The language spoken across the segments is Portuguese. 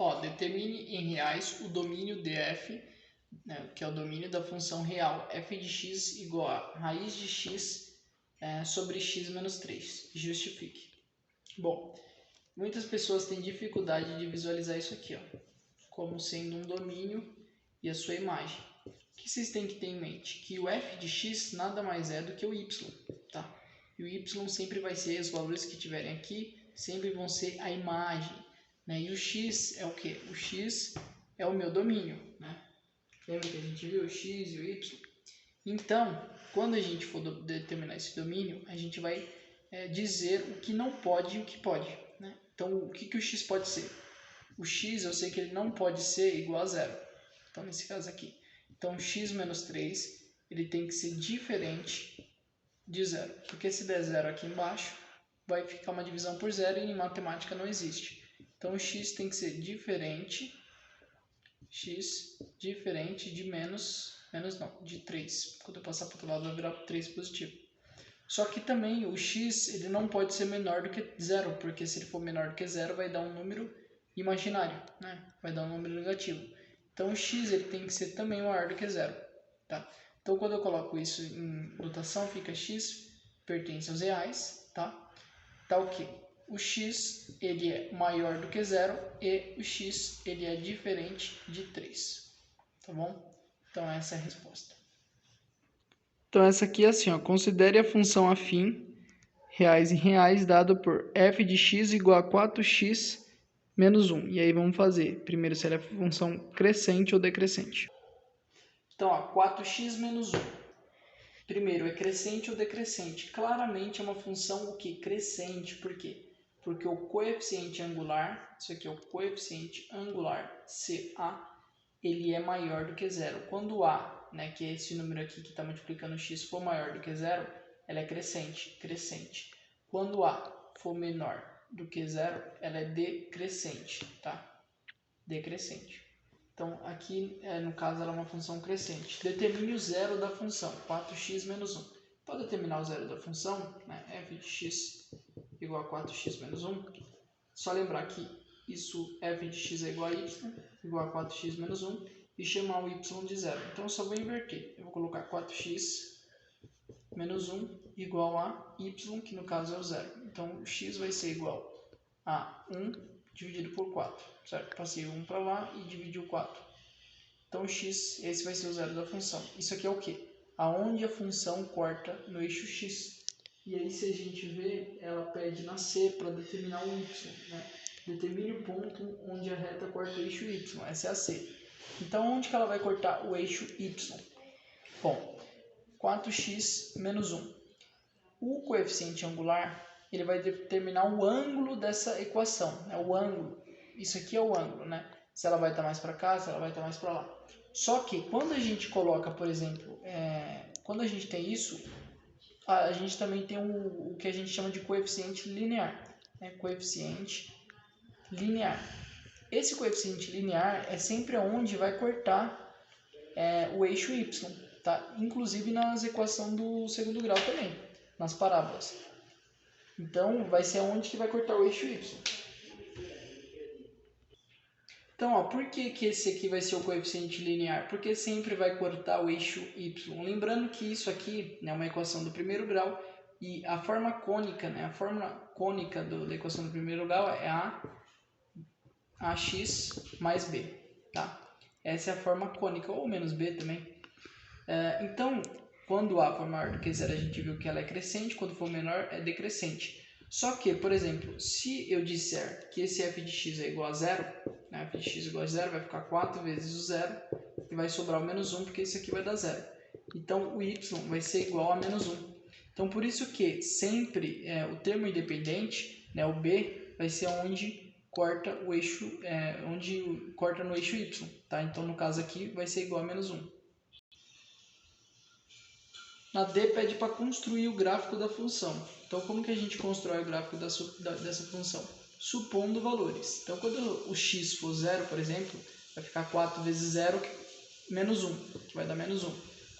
Ó, determine em reais o domínio df, né, que é o domínio da função real f de x igual a raiz de x sobre x menos 3. Justifique. Bom, muitas pessoas têm dificuldade de visualizar isso aqui, ó, como sendo um domínio e a sua imagem. O que vocês têm que ter em mente? Que o f de x nada mais é do que o y, tá? E o y sempre vai ser, os valores que tiverem aqui, sempre vão ser a imagem, né? E o x é o quê? O x é o meu domínio, né? Lembra que a gente viu o x e o y? Então, quando a gente for determinar esse domínio, a gente vai dizer o que não pode e o que pode, né? Então, o que o x pode ser? O x, eu sei que ele não pode ser igual a zero. Então, nesse caso aqui. Então, x menos 3, ele tem que ser diferente de zero. Porque se der zero aqui embaixo, vai ficar uma divisão por zero e em matemática não existe. Então, o x tem que ser diferente, de menos não, de 3. Quando eu passar para o outro lado, vai virar 3 positivo. Só que também o x ele não pode ser menor do que zero, porque se ele for menor do que zero, vai dar um número imaginário, né? Vai dar um número negativo. Então, o x ele tem que ser também maior do que zero, tá? Então, quando eu coloco isso em notação, fica x pertence aos reais, tá? Tá o quê? O x ele é maior do que zero e o x ele é diferente de 3, tá bom? Então, essa é a resposta. Então, essa aqui é assim, ó, considere a função afim, reais em reais, dado por f de x igual a 4x menos 1. E aí vamos fazer, primeiro, se ela é função crescente ou decrescente. Então, ó, 4x menos 1. Primeiro, é crescente ou decrescente? Claramente é uma função o quê? Crescente. Por quê? Porque o coeficiente angular, isso aqui é o coeficiente angular, CA, ele é maior do que zero. Quando A, né, que é esse número aqui que está multiplicando x, for maior do que zero, ela é crescente. Quando A for menor do que zero, ela é decrescente, tá? Decrescente. Então, aqui, no caso, ela é uma função crescente. Determine o zero da função, 4x menos 1. Para determinar o zero da função, né, f de x igual a 4x menos 1, só lembrar que isso, f de x é igual a y, igual a 4x menos 1, e chamar o y de zero. Então, eu só vou inverter. Eu vou colocar 4x menos 1 igual a y, que no caso é o zero. Então, o x vai ser igual a 1 dividido por 4, certo? Passei 1 para lá e dividi o 4. Então, x, esse vai ser o zero da função. Isso aqui é o quê? Aonde a função corta no eixo x. E aí, se a gente vê, ela pede na C para determinar o y, né? Determine o ponto onde a reta corta o eixo y. Essa é a C. Então, onde que ela vai cortar o eixo y? Bom, 4x menos 1. O coeficiente angular, ele vai determinar o ângulo dessa equação, né? O ângulo. Isso aqui é o ângulo, né? Se ela vai estar mais para cá, se ela vai estar mais para lá. Só que quando a gente coloca, por exemplo, quando a gente tem isso, a gente também tem o que a gente chama de coeficiente linear, né? Coeficiente linear. Esse coeficiente linear é sempre onde vai cortar o eixo y, tá? Inclusive nas equações do segundo grau também, nas parábolas. Então, vai ser onde que vai cortar o eixo y. Então, ó, por que esse aqui vai ser o coeficiente linear? Porque sempre vai cortar o eixo y. Lembrando que isso aqui é uma equação do primeiro grau e a forma cônica, né? A fórmula cônica da equação do primeiro grau é ax mais b, tá? Essa é a forma cônica, ou menos b também. Então, quando A for maior do que zero, a gente viu que ela é crescente, quando for menor, é decrescente. Só que, por exemplo, se eu disser que esse f de x é igual a zero, né, f de x igual a zero, vai ficar 4 vezes o zero, e vai sobrar o menos 1, porque isso aqui vai dar zero. Então, o y vai ser igual a menos 1. Então, por isso que sempre o termo independente, né, o b, vai ser onde corta o eixo, onde corta no eixo y, tá? Então, no caso aqui, vai ser igual a menos 1. Na D pede para construir o gráfico da função. Então, como que a gente constrói o gráfico dessa função? Supondo valores. Então, quando o x for 0, por exemplo, vai ficar 4 vezes 0, menos 1, que vai dar menos 1.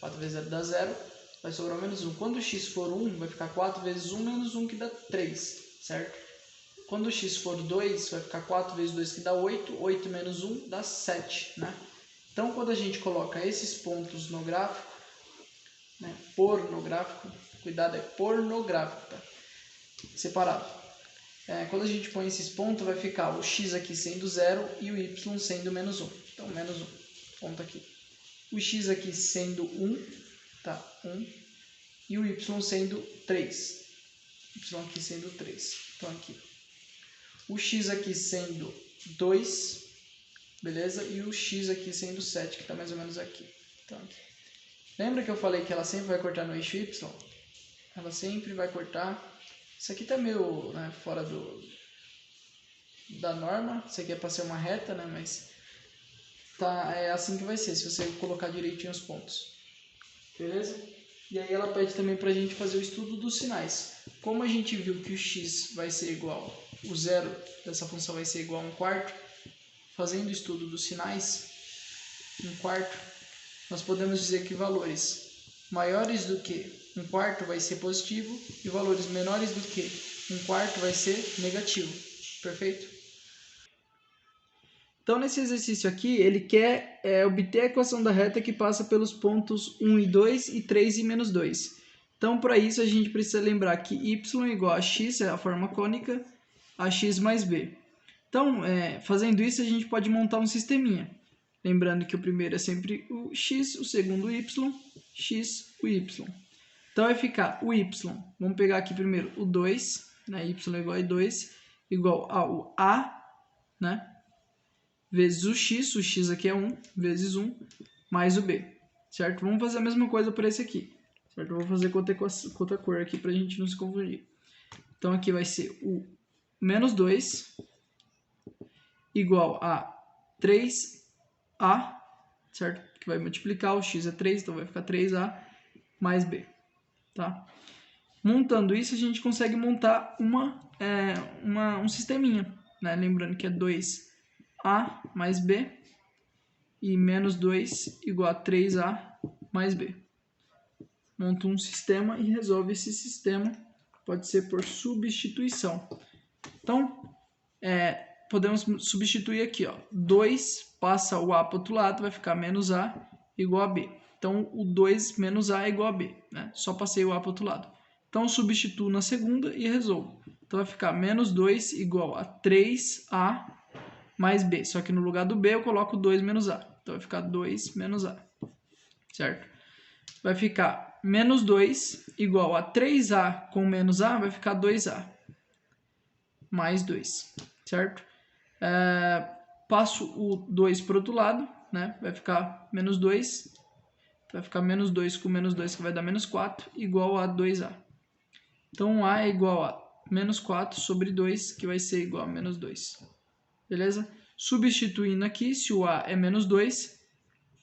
4 vezes 0 dá 0, vai sobrar menos 1. Quando o x for 1, vai ficar 4 vezes 1 menos 1, que dá 3, certo? quando o x for 2, vai ficar 4 vezes 2 que dá 8, 8 menos 1 dá 7, né? Então, quando a gente coloca esses pontos no gráfico, né, pôr no gráfico, cuidado, é pôr no gráfico, tá? Separado. Quando a gente põe esses pontos, vai ficar o x aqui sendo 0 e o y sendo menos 1. Então, menos 1, ponto aqui. O x aqui sendo 1, tá? 1. E o y sendo 3. Y aqui sendo 3. Então, aqui. O x aqui sendo 2, beleza? E o x aqui sendo 7, que está mais ou menos aqui. Então, aqui. Lembra que eu falei que ela sempre vai cortar no eixo y? Ela sempre vai cortar. Isso aqui está meio, né, fora da norma. Isso aqui é para ser uma reta, né? Mas tá, é assim que vai ser, se você colocar direitinho os pontos. Beleza? E aí ela pede também para a gente fazer o estudo dos sinais. Como a gente viu que o x vai ser igual, o zero dessa função vai ser igual a 1/4, fazendo o estudo dos sinais, 1/4, nós podemos dizer que valores maiores do que 1/4 vai ser positivo e valores menores do que 1/4 vai ser negativo. Perfeito? Então, nesse exercício aqui, ele quer obter a equação da reta que passa pelos pontos 1 e 2 e 3 e menos 2. Então, para isso, a gente precisa lembrar que y é igual a x, é a forma cônica, a x mais b. Então, fazendo isso, a gente pode montar um sisteminha. Lembrando que o primeiro é sempre o x, o segundo o y, x, o y. Então, vai ficar o y, vamos pegar aqui primeiro o 2, né, y é igual a 2, igual ao a, né, vezes o x aqui é 1, vezes 1, mais o b, certo? Vamos fazer a mesma coisa para esse aqui, certo? Eu vou fazer com outra cor aqui para a gente não se confundir. Então, aqui vai ser o menos 2 igual a 3a, certo? Que vai multiplicar, o x é 3, então vai ficar 3a mais b, tá? Montando isso, a gente consegue montar um sisteminha, né? Lembrando que é 2a mais b e menos 2 igual a 3a mais b. Monta um sistema e resolve esse sistema, pode ser por substituição. Então, podemos substituir aqui, ó, 2 passa o a para o outro lado, vai ficar menos a igual a b. Então, o 2 menos a é igual a b, né? Só passei o a para o outro lado. Então, substituo na segunda e resolvo. Então, vai ficar menos 2 igual a 3a mais b. Só que no lugar do b eu coloco 2 menos a. Então, vai ficar 2 menos a, certo? Vai ficar menos 2 igual a 3a com menos a, vai ficar 2a mais 2, certo? Passo o 2 para o outro lado, né? Vai ficar menos 2. Vai ficar menos 2 com menos 2, que vai dar menos 4, igual a 2a. Então, a é igual a menos 4 sobre 2, que vai ser igual a menos 2. Beleza? Substituindo aqui, se o a é menos 2,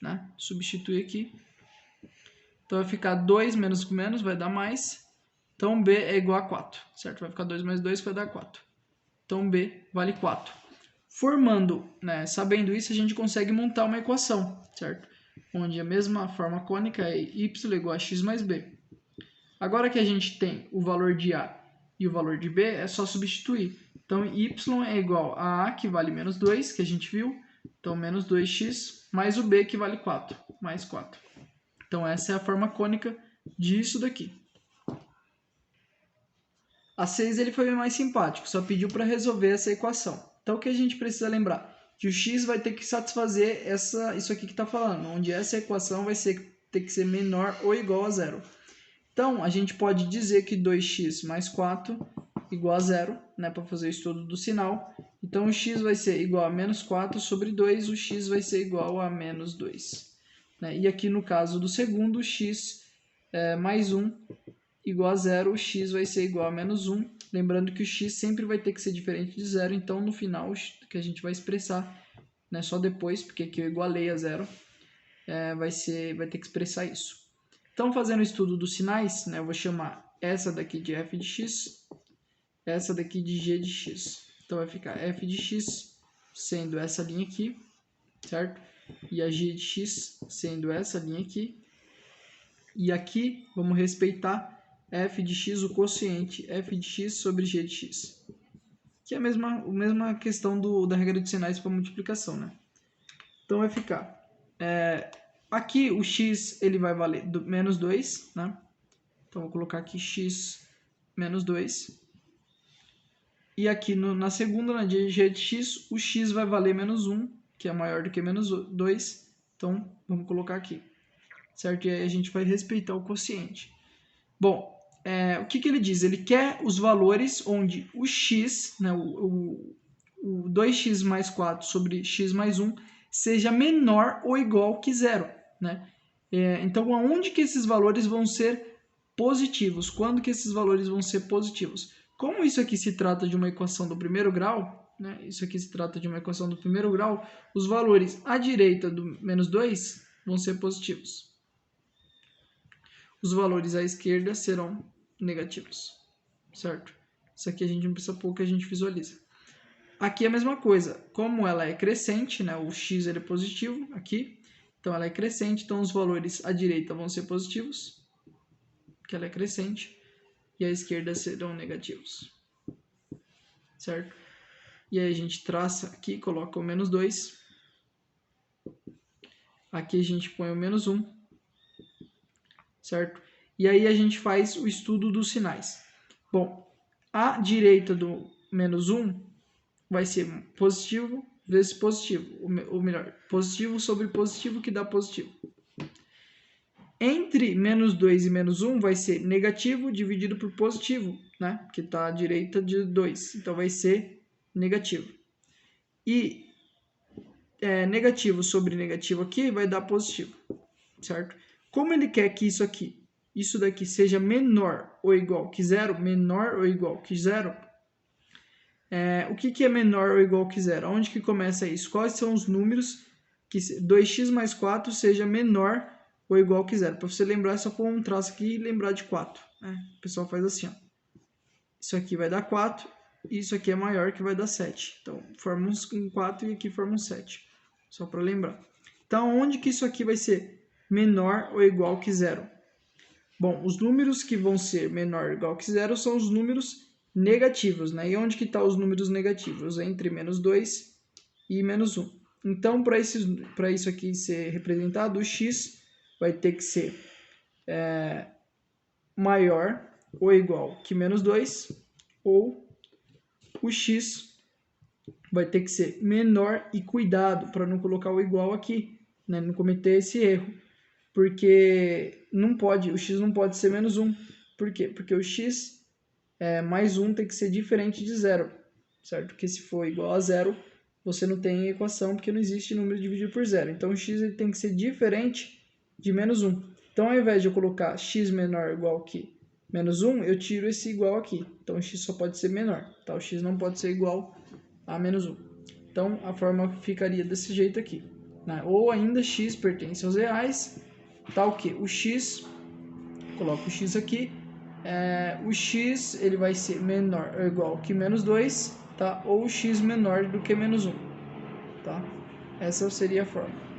né? Substitui aqui. Então, vai ficar 2 menos com menos, vai dar mais. Então, b é igual a 4, certo? Vai ficar 2 mais 2, que vai dar 4. Então, b vale 4. Formando, né, sabendo isso, a gente consegue montar uma equação, certo? Onde a mesma forma cônica é y igual a x mais b. Agora que a gente tem o valor de a e o valor de b, é só substituir. Então, y é igual a que vale menos 2, que a gente viu. Então, menos 2x, mais o b, que vale 4, mais 4. Então, essa é a forma cônica disso daqui. A 6 ele foi mais simpático, só pediu para resolver essa equação. Então, o que a gente precisa lembrar? Que o x vai ter que satisfazer isso aqui que está falando, onde essa equação vai ter que ser menor ou igual a 0. Então, a gente pode dizer que 2x mais 4 igual a 0, né, para fazer o estudo do sinal. Então, o x vai ser igual a menos 4 sobre 2, o x vai ser igual a menos 2. Né? E aqui no caso do segundo, o x mais 1 igual a 0, o x vai ser igual a menos 1. Lembrando que o x sempre vai ter que ser diferente de 0, então no final que a gente vai expressar, né, só depois, porque aqui eu igualei a 0, vai ter que expressar isso. Então, fazendo o estudo dos sinais, né, eu vou chamar essa daqui de f de x, essa daqui de g de x. Então, vai ficar f de x sendo essa linha aqui, certo? E a g de x sendo essa linha aqui. E aqui, vamos respeitar f de x, o quociente f de x sobre g de x, que é a mesma questão da regra de sinais para multiplicação, né? Então vai ficar, aqui o x ele vai valer menos 2, né? Então vou colocar aqui x menos 2. E aqui na segunda, na g de x, o x vai valer menos 1, que é maior do que menos 2. Então vamos colocar aqui, certo? E aí a gente vai respeitar o quociente. Bom, o que ele diz? Ele quer os valores onde o x, né, o 2x mais 4 sobre x mais 1, seja menor ou igual que zero, né? Então, aonde que esses valores vão ser positivos? Quando que esses valores vão ser positivos? Como isso aqui se trata de uma equação do primeiro grau, né? Isso aqui se trata de uma equação do primeiro grau, os valores à direita do menos 2 vão ser positivos. Os valores à esquerda serão negativos, certo? Isso aqui a gente não precisa pôr, que a gente visualiza. Aqui é a mesma coisa, como ela é crescente, né? O x ele é positivo aqui, então ela é crescente, então os valores à direita vão ser positivos, porque ela é crescente, e à esquerda serão negativos, certo? E aí a gente traça aqui, coloca o menos 2, aqui a gente põe o menos 1, certo? E aí a gente faz o estudo dos sinais. Bom, à direita do menos 1 vai ser positivo vezes positivo, ou melhor, positivo sobre positivo que dá positivo. Entre menos 2 e menos 1 vai ser negativo dividido por positivo, né? Que está à direita de 2, então vai ser negativo. E negativo sobre negativo aqui vai dar positivo, certo? Como ele quer que isso daqui seja menor ou igual que zero, menor ou igual que zero, o que é menor ou igual que zero? Onde que começa isso? Quais são os números que 2x mais 4 seja menor ou igual que zero? Para você lembrar, é só pôr um traço aqui e lembrar de 4. Né? O pessoal faz assim, ó. Isso aqui vai dar 4, e isso aqui é maior, que vai dar 7. Então, forma um 4 e aqui forma um 7. Só para lembrar. Então, onde que isso aqui vai ser menor ou igual que zero? Bom, os números que vão ser menor ou igual que zero são os números negativos, né? E onde que estão os números negativos? Entre menos 2 e menos 1. Então, para isso aqui ser representado, o x vai ter que ser maior ou igual que menos 2, ou o x vai ter que ser menor, e cuidado para não colocar o igual aqui, né? Não cometer esse erro, porque o x não pode ser menos 1. Por quê? Porque o x mais 1 tem que ser diferente de zero, certo? Porque se for igual a zero, você não tem equação, porque não existe número dividido por zero. Então, o x ele tem que ser diferente de menos 1. Então, ao invés de eu colocar x menor ou igual que menos 1, eu tiro esse igual aqui. Então, o x só pode ser menor, tá? O x não pode ser igual a menos 1. Então, a forma ficaria desse jeito aqui, né? Ou ainda x pertence aos reais, tá o quê? O x, coloco o x aqui, o x ele vai ser menor ou igual que menos 2, tá? Ou o x menor do que menos 1, tá? Essa seria a forma.